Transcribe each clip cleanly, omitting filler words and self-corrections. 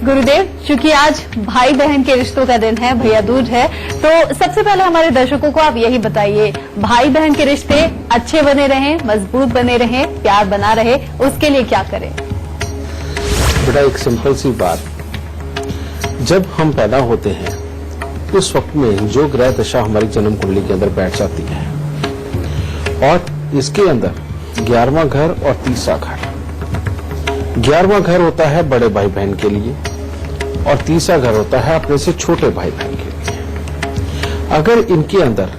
गुरुदेव, चूंकि आज भाई बहन के रिश्तों का दिन है, भैया दूज है, तो सबसे पहले हमारे दर्शकों को आप यही बताइए, भाई बहन के रिश्ते अच्छे बने रहें, मजबूत बने रहें, प्यार बना रहे, उसके लिए क्या करें? बेटा, एक सिंपल सी बात, जब हम पैदा होते हैं उस वक्त में जो ग्रह दशा हमारी जन्म कुंडली के अंदर बैठ जाती है, और इसके अंदर 11वां घर और 30वां घर। 11वां घर होता है बड़े भाई बहन के लिए और 30वां घर होता है अपने से छोटे भाई बहन के लिए। अगर इनके अंदर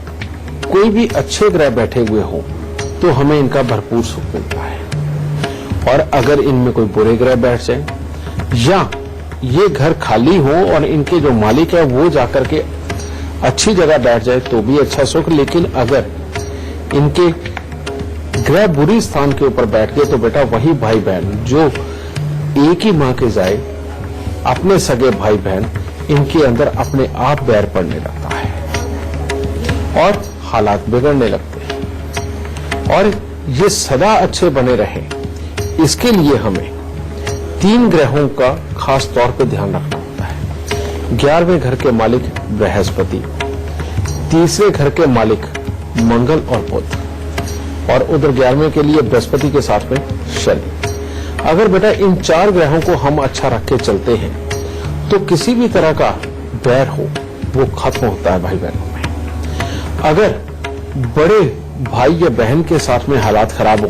कोई भी अच्छे ग्रह बैठे हुए हों तो हमें इनका भरपूर सुख मिलता है, और अगर इनमें कोई बुरे ग्रह बैठ जाए या ये घर खाली हो और इनके जो मालिक है वो जाकर के अच्छी जगह बैठ जाए तो भी अच्छा सुख। लेकिन अगर इनके ग्रह बुरी स्थान के ऊपर बैठ गए तो बेटा वही भाई बहन जो एक ही मां के जाए, अपने सगे भाई बहन, इनके अंदर अपने आप बैर पड़ने लगता है और हालात बिगड़ने लगते हैं। और ये सदा अच्छे बने रहे, इसके लिए हमें 3 ग्रहों का खास तौर पे ध्यान रखना होता है। 11वें घर के मालिक बृहस्पति, 30वें घर के मालिक मंगल और बुध, और उधर 11वें के लिए बृहस्पति के साथ में शनि। अगर बेटा इन 4 ग्रहों को हम अच्छा रख के चलते हैं तो किसी भी तरह का बैर हो वो खत्म होता है भाई बहनों में। अगर बड़े भाई या बहन के साथ में हालात खराब हो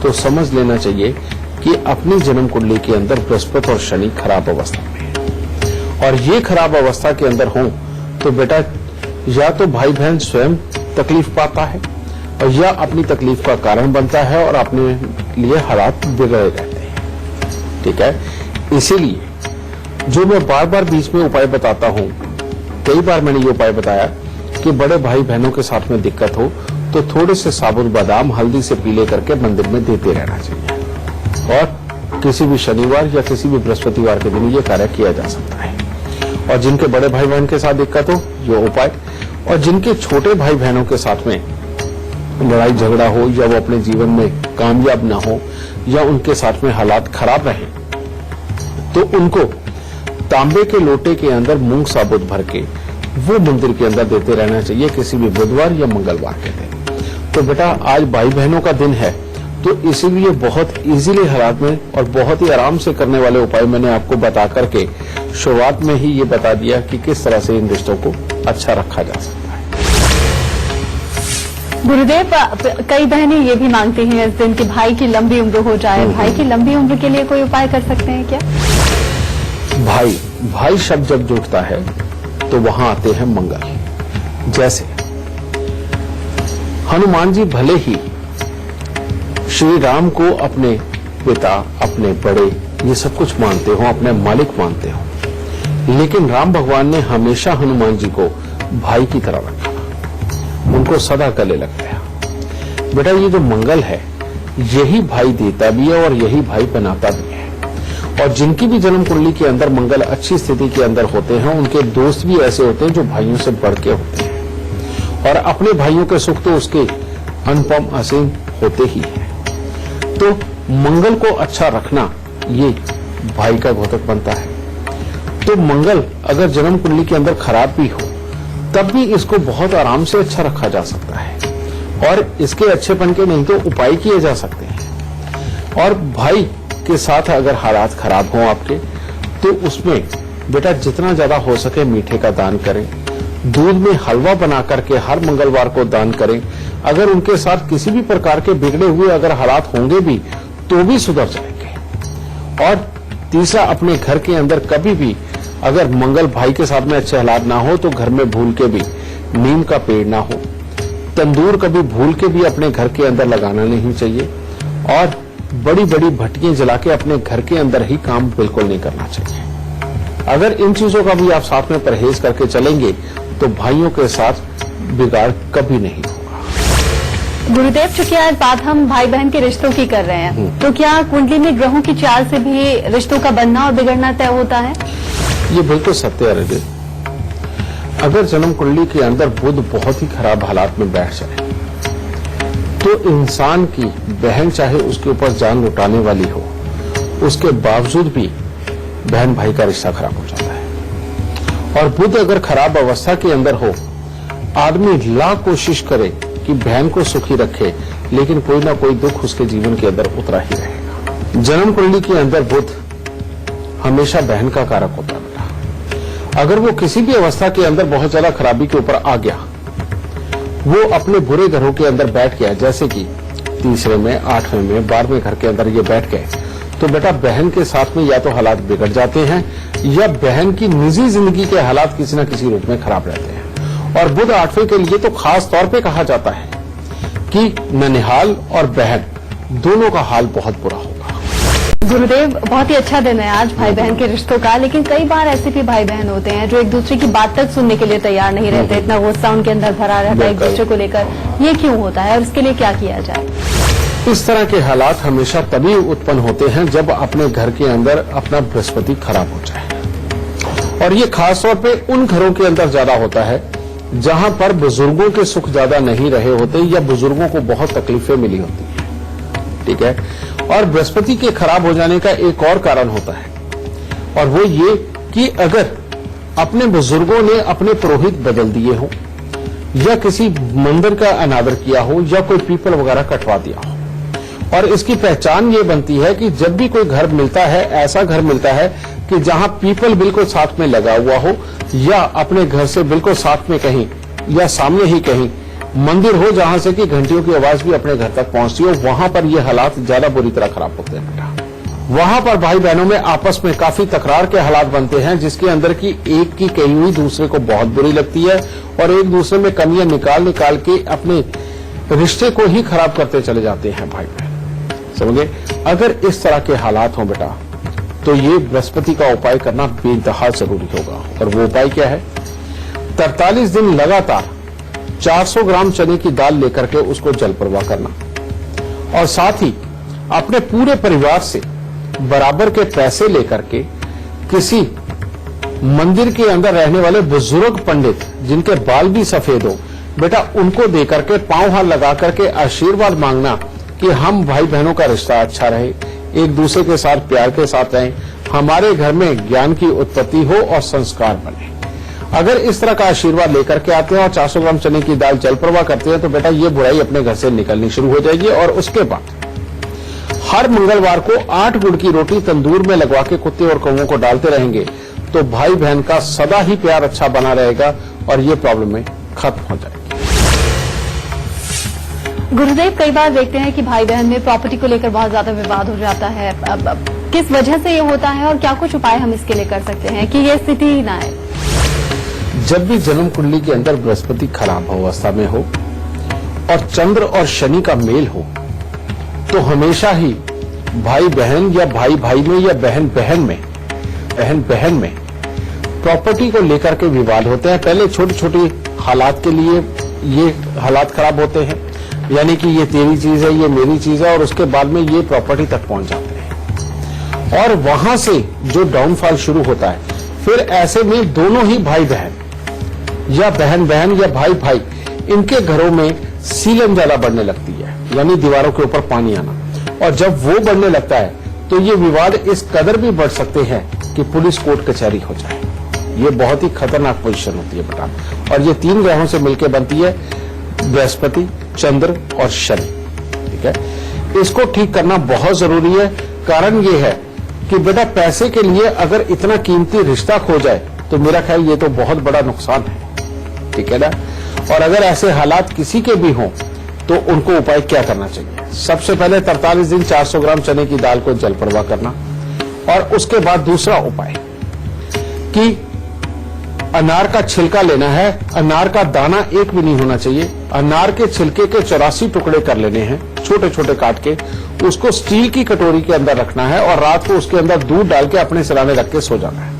तो समझ लेना चाहिए कि अपनी जन्म कुंडली के अंदर बृहस्पति और शनि खराब अवस्था में है, और ये खराब अवस्था के अंदर हो तो बेटा या तो भाई बहन स्वयं तकलीफ पाता है और या अपनी तकलीफ का कारण बनता है और अपने लिए हालात बिगड़े रहते हैं। ठीक है, इसीलिए जो मैं बार बार बीच में उपाय बताता हूं, कई बार मैंने ये उपाय बताया कि बड़े भाई बहनों के साथ में दिक्कत हो तो थोड़े से साबुत बादाम हल्दी से पीले करके मंदिर में देते रहना चाहिए, और किसी भी शनिवार या किसी भी बृहस्पतिवार के दिन ये कार्य किया जा सकता है। और जिनके बड़े भाई बहन के साथ दिक्कत हो ये उपाय, और जिनके छोटे भाई बहनों के साथ में लड़ाई झगड़ा हो या वो अपने जीवन में कामयाब ना हो या उनके साथ में हालात खराब रहे तो उनको तांबे के लोटे के अंदर मूंग साबुत भर के वो मंदिर के अंदर देते रहना चाहिए किसी भी बुधवार या मंगलवार के दिन। तो बेटा आज भाई बहनों का दिन है तो इसीलिए बहुत इजीली हालात में और बहुत ही आराम से करने वाले उपाय मैंने आपको बता करके शुरुआत में ही ये बता दिया कि किस तरह से इन रिश्तों को अच्छा रखा जा सकता है। गुरुदेव, कई बहनें ये भी मांगती हैं इस दिन कि भाई की लंबी उम्र हो जाए। भाई की लंबी उम्र के लिए कोई उपाय कर सकते हैं क्या? भाई शब्द जब जुड़ता है तो वहां आते हैं मंगल। जैसे हनुमान जी भले ही श्री राम को अपने पिता, अपने बड़े, ये सब कुछ मानते हो, अपने मालिक मानते हो, लेकिन राम भगवान ने हमेशा हनुमान जी को भाई की तरह रखा, उनको सदा गले लग गया। बेटा ये जो मंगल है यही भाई देता भी है और यही भाई बनाता भी है, और जिनकी भी जन्म कुंडली के अंदर मंगल अच्छी स्थिति के अंदर होते हैं उनके दोस्त भी ऐसे होते हैं जो भाइयों से बढ़ के होते हैं, और अपने भाइयों के सुख तो उसके अनुपम असीम होते ही है। तो मंगल को अच्छा रखना ये भाई का घोतक बनता है। तो मंगल अगर जन्म कुंडली के अंदर खराब भी हो तब भी इसको बहुत आराम से अच्छा रखा जा सकता है, और इसके अच्छेपन के नहीं तो उपाय किए जा सकते हैं। और भाई के साथ अगर हालात खराब हों आपके तो उसमें बेटा जितना ज्यादा हो सके मीठे का दान करें, दूध में हलवा बना करके हर मंगलवार को दान करें। अगर उनके साथ किसी भी प्रकार के बिगड़े हुए अगर हालात होंगे भी तो भी सुधर जाएंगे। और तीसरा, अपने घर के अंदर कभी भी अगर मंगल भाई के साथ में अच्छे हालात ना हो तो घर में भूल के भी नीम का पेड़ ना हो, तंदूर कभी भूल के भी अपने घर के अंदर लगाना नहीं चाहिए, और बड़ी बड़ी भट्टियां जला के अपने घर के अंदर ही काम बिल्कुल नहीं करना चाहिए। अगर इन चीजों का भी आप साथ में परहेज करके चलेंगे तो भाइयों के साथ बिगाड़ कभी नहीं होगा। गुरुदेव, चूंकि आज बात हम भाई बहन के रिश्तों की कर रहे हैं, तो क्या कुंडली में ग्रहों की चाल से भी रिश्तों का बनना और बिगड़ना तय होता है? ये बिल्कुल सत्य है रजत। अगर जन्म कुंडली के अंदर बुध बहुत ही खराब हालात में बैठ जाए तो इंसान की बहन चाहे उसके ऊपर जान लुटाने वाली हो, उसके बावजूद भी बहन भाई का रिश्ता खराब हो जाता है। और बुध अगर खराब अवस्था के अंदर हो, आदमी लाख कोशिश करे कि बहन को सुखी रखे, लेकिन कोई ना कोई दुख उसके जीवन के अंदर उतरा ही रहेगा। जन्म कुंडली के अंदर बुध हमेशा बहन का कारक होता है बेटा। अगर वो किसी भी अवस्था के अंदर बहुत ज्यादा खराबी के ऊपर आ गया, वो अपने बुरे घरों के अंदर बैठ गया, जैसे कि तीसरे में, 8वें में, 12वें घर के अंदर ये बैठ गए, तो बेटा बहन के साथ में या तो हालात बिगड़ जाते हैं या बहन की निजी जिंदगी के हालात किसी न किसी रूप में खराब रहते हैं। और बुध 8वें के लिए तो खास तौर पे कहा जाता है कि ननिहाल और बहन दोनों का हाल बहुत बुरा होगा। गुरुदेव, बहुत ही अच्छा दिन है आज भाई बहन के रिश्तों का, लेकिन कई बार ऐसे भी भाई बहन होते हैं जो एक दूसरे की बात तक सुनने के लिए तैयार नहीं रहते, इतना गुस्सा उनके अंदर भरा रहता है एक दूसरे को लेकर। ये क्यों होता है और इसके लिए क्या किया जाए? इस तरह के हालात हमेशा तभी उत्पन्न होते हैं जब अपने घर के अंदर अपना बृहस्पति खराब हो जाए। और ये खास तौर पे उन घरों के अंदर ज्यादा होता है जहां पर बुजुर्गों के सुख ज्यादा नहीं रहे होते या बुजुर्गों को बहुत तकलीफें मिली होती है। ठीक है। और बृहस्पति के खराब हो जाने का एक और कारण होता है, और वो ये कि अगर अपने बुजुर्गों ने अपने पुरोहित बदल दिए हो, या किसी मंदिर का अनादर किया हो, या कोई पीपल वगैरह कटवा दिया हो। और इसकी पहचान ये बनती है कि जब भी कोई घर मिलता है, ऐसा घर मिलता है कि जहां पीपल बिल्कुल साथ में लगा हुआ हो, या अपने घर से बिल्कुल साथ में कहीं या सामने ही कहीं मंदिर हो जहां से कि घंटियों की आवाज भी अपने घर तक पहुंचती हो, वहां पर ये हालात ज्यादा बुरी तरह खराब होते हैं बेटा। वहां पर भाई बहनों में आपस में काफी तकरार के हालात बनते हैं, जिसके अंदर की एक की कही हुई दूसरे को बहुत बुरी लगती है, और एक दूसरे में कमियां निकाल निकाल के अपने रिश्ते को ही खराब करते चले जाते हैं भाई बहन। समझे? अगर इस तरह के हालात हों बेटा, तो ये बृहस्पति का उपाय करना बेइंतहा जरूरी होगा। और वो उपाय क्या है? 43 दिन लगातार 400 ग्राम चने की दाल लेकर के उसको जल प्रवाह करना, और साथ ही अपने पूरे परिवार से बराबर के पैसे लेकर के किसी मंदिर के अंदर रहने वाले बुजुर्ग पंडित जिनके बाल भी सफेद हो बेटा, उनको देकर के पांव हाथ लगा करके आशीर्वाद मांगना कि हम भाई बहनों का रिश्ता अच्छा रहे, एक दूसरे के साथ प्यार के साथ रहें, हमारे घर में ज्ञान की उत्पत्ति हो और संस्कार बने। अगर इस तरह का आशीर्वाद लेकर के आते हैं और 400 ग्राम चने की दाल जल प्रवाह करते हैं, तो बेटा ये बुराई अपने घर से निकलनी शुरू हो जाएगी। और उसके बाद हर मंगलवार को 8 गुड़ की रोटी तंदूर में लगवा के कुत्ते और कौवों को डालते रहेंगे, तो भाई बहन का सदा ही प्यार अच्छा बना रहेगा और ये प्रॉब्लम खत्म हो जाएगी। गुरुदेव, कई बार देखते हैं कि भाई बहन में प्रॉपर्टी को लेकर बहुत ज्यादा विवाद हो जाता है। अब किस वजह से ये होता है और क्या कुछ उपाय हम इसके लिए कर सकते हैं कि ये स्थिति ही ना आए? जब भी जन्म कुंडली के अंदर बृहस्पति खराब अवस्था में हो और चंद्र और शनि का मेल हो, तो हमेशा ही भाई बहन या भाई भाई में या बहन बहन में प्रॉपर्टी को लेकर के विवाद होते हैं। पहले छोटी छोटी हालात के लिए ये हालात खराब होते हैं, यानी कि ये तेरी चीज है, ये मेरी चीज है, और उसके बाद में ये प्रॉपर्टी तक पहुंच जाते हैं। और वहां से जो डाउनफॉल शुरू होता है, फिर ऐसे में दोनों ही भाई बहन या बहन या भाई भाई, इनके घरों में सीलन ज्यादा बढ़ने लगती है, यानी दीवारों के ऊपर पानी आना। और जब वो बढ़ने लगता है तो ये विवाद इस कदर भी बढ़ सकते हैं कि पुलिस कोर्ट कचहरी हो जाए। ये बहुत ही खतरनाक पोजीशन होती है बेटा। और ये 3 ग्रहों से मिलकर बनती है, बृहस्पति, चंद्र और शनि। ठीक है, इसको ठीक करना बहुत जरूरी है। कारण ये है कि बेटा पैसे के लिए अगर इतना कीमती रिश्ता खो जाए, तो मेरा ख्याल ये तो बहुत बड़ा नुकसान है। ठीक है ना? और अगर ऐसे हालात किसी के भी हों, तो उनको उपाय क्या करना चाहिए? सबसे पहले 43 दिन 400 ग्राम चने की दाल को जल प्रवाह करना, और उसके बाद दूसरा उपाय कि अनार का छिलका लेना है। अनार का दाना एक भी नहीं होना चाहिए। अनार के छिलके के 84 टुकड़े कर लेने हैं, छोटे छोटे काट के। उसको स्टील की कटोरी के अंदर रखना है और रात को उसके अंदर दूध डाल के अपने सिराने रख के सो जाना है।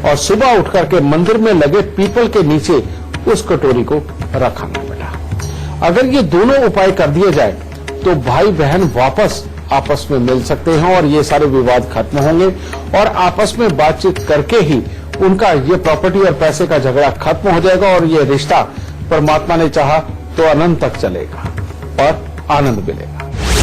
और सुबह उठ करके मंदिर में लगे पीपल के नीचे उस कटोरी को रखना बेटा। अगर ये दोनों उपाय कर दिए जाए, तो भाई बहन वापस आपस में मिल सकते हैं और ये सारे विवाद खत्म होंगे, और आपस में बातचीत करके ही उनका ये प्रॉपर्टी और पैसे का झगड़ा खत्म हो जाएगा, और ये रिश्ता परमात्मा ने चाहा तो अनंत तक चलेगा और आनंद मिलेगा।